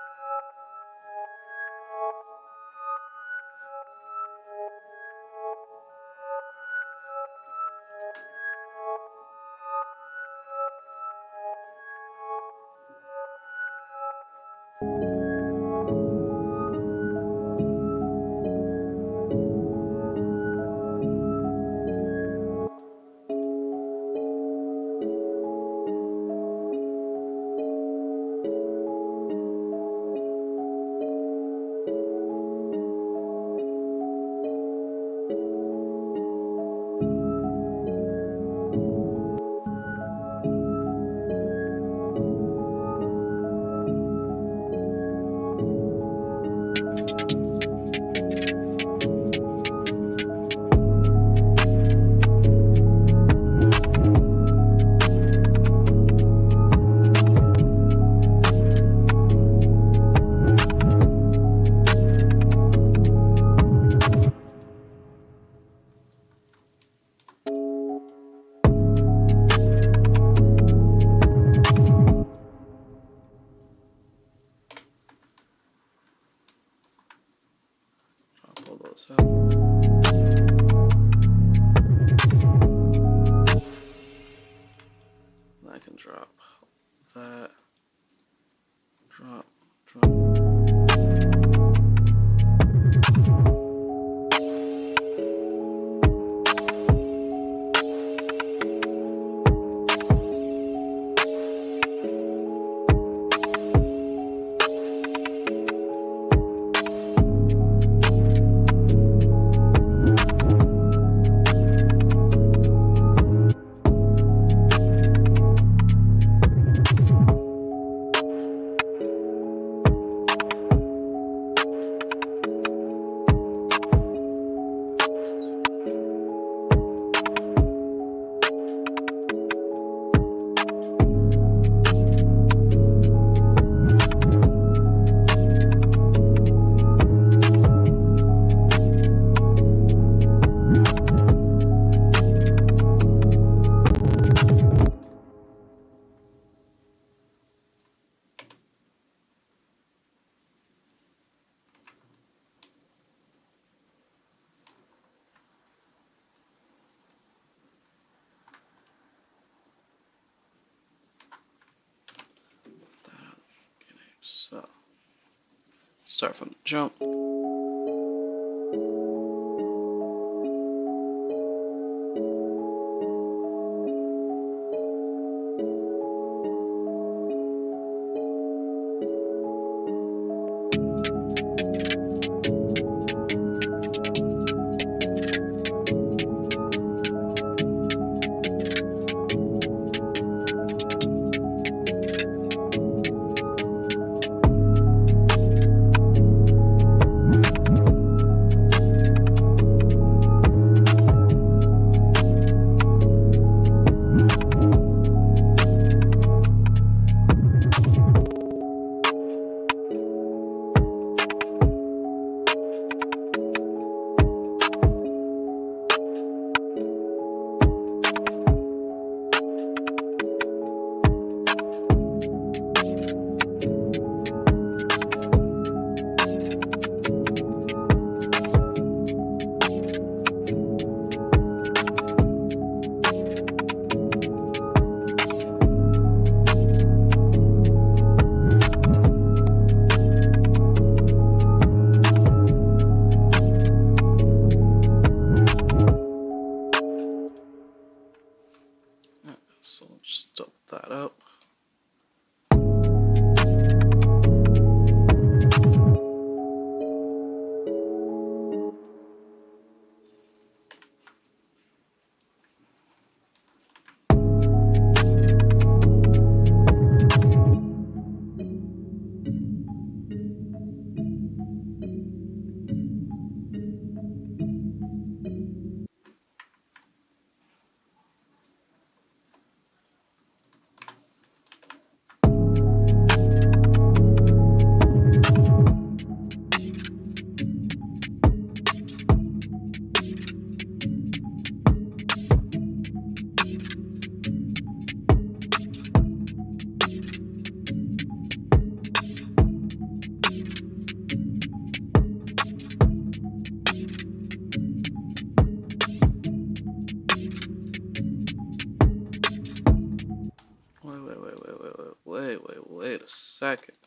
those out. I can drop that. Drop. So, start from the jump. So just stop that up. Wait a second.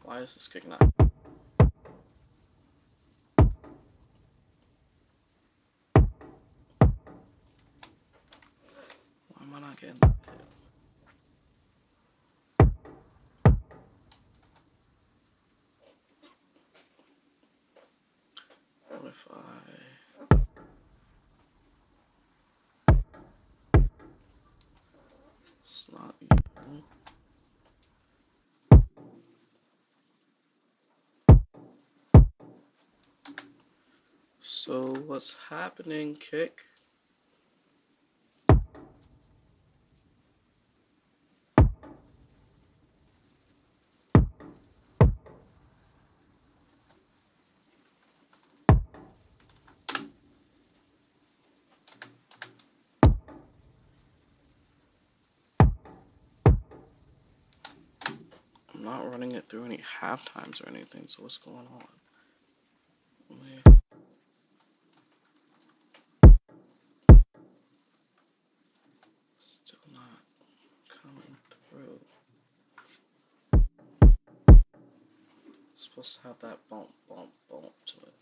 Why is this kick not? Why am I not getting that hit? What if it's not you? So what's happening, kick? I'm I'm not running it through any half times or anything, so what's going on? Still not coming through. It's supposed to have that bump to it.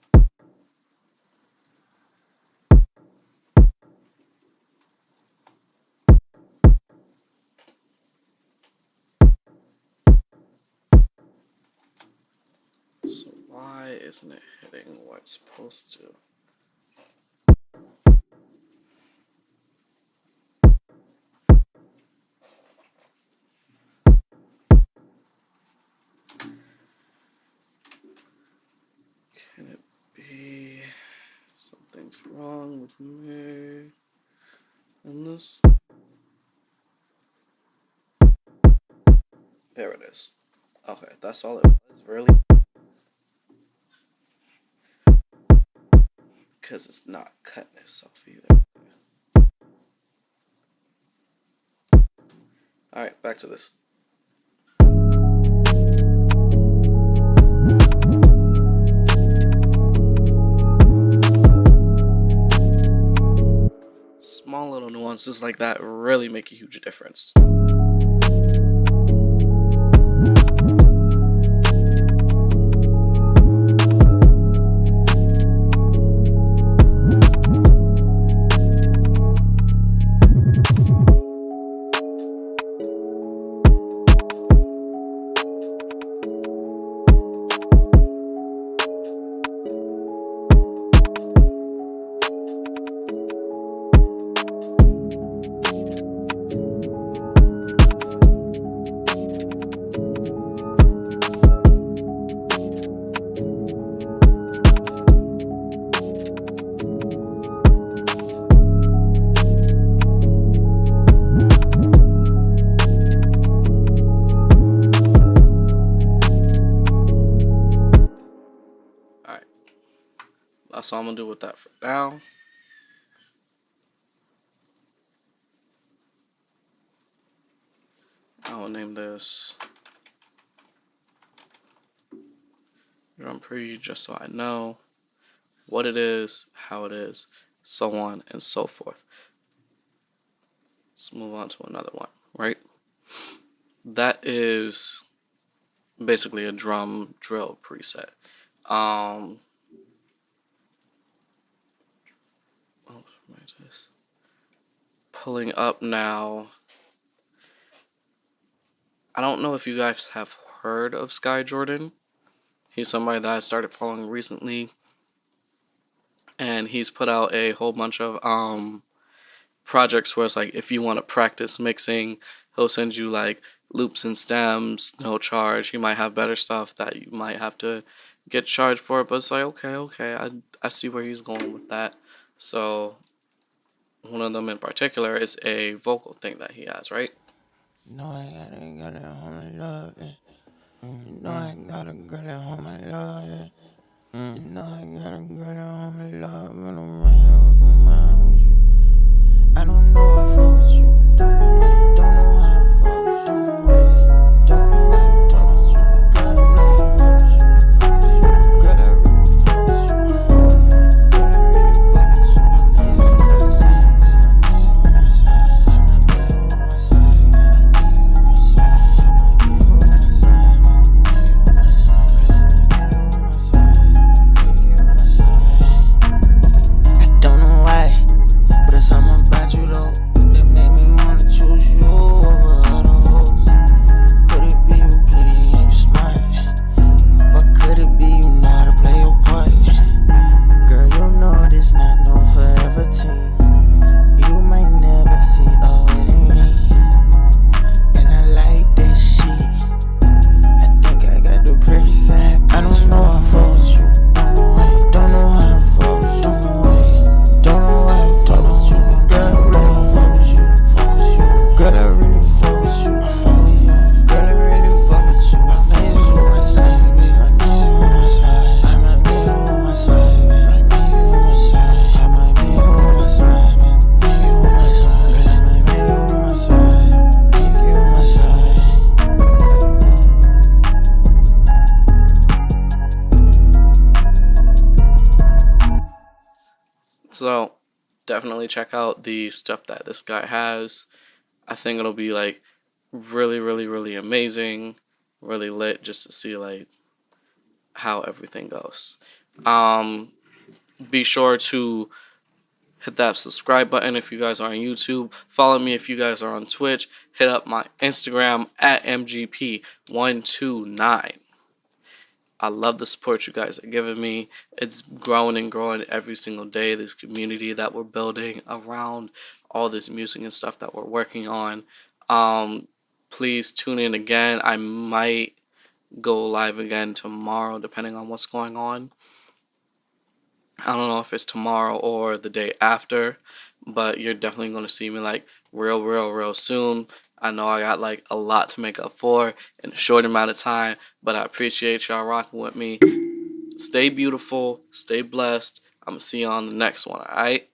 So why isn't it hitting what it's supposed to? Can it be something's wrong with me in this? There it is. Okay, that's all it was, really? Because it's not cutting itself either. Alright, back to this. Small little nuances like that really make a huge difference. That's all I'm gonna do with that for now. I will name this drum pre just so I know what it is, how it is, so on and so forth. Let's move on to another one, right? That is basically a drum drill preset. Pulling up now. I don't know if you guys have heard of Sky Jordan. He's somebody that I started following recently, and he's put out a whole bunch of projects where it's like, if you want to practice mixing, he'll send you like loops and stems, no charge. He might have better stuff that you might have to get charged for, but it's like, okay, I see where he's going with that. So one of them in particular is a vocal thing that he has, right? No, I got it home and love it. No, I got a girl at home and love it. No, I got a girl at home and love it. But I'm right here with you. I don't know how I fuck with you. Don't know how I fuck with you. Don't know how I fuck with you. Girl, I really fuck with you. Girl, I really fuck with you. Girl, I really fuck with you. I feel like I'm saying, I need you on my side. I might be on my side. I need you on my side. I might be on my side. Need you on my side. Need you on my side. I don't know why, but it's something about you though that So definitely check out the stuff that this guy has. I think it'll be like really, really, really amazing, really lit just to see like how everything goes. Be sure to hit that subscribe button if you guys are on YouTube. Follow me if you guys are on Twitch. Hit up my Instagram at MGP129. I love the support you guys are giving me. It's growing and growing every single day. This community that we're building around all this music and stuff that we're working on. Please tune in again. I might go live again tomorrow depending on what's going on. I don't know if it's tomorrow or the day after, but you're definitely going to see me like real soon. I know I got like a lot to make up for in a short amount of time, but I appreciate y'all rocking with me. Stay beautiful, stay blessed. I'm going to see you on the next one, alright?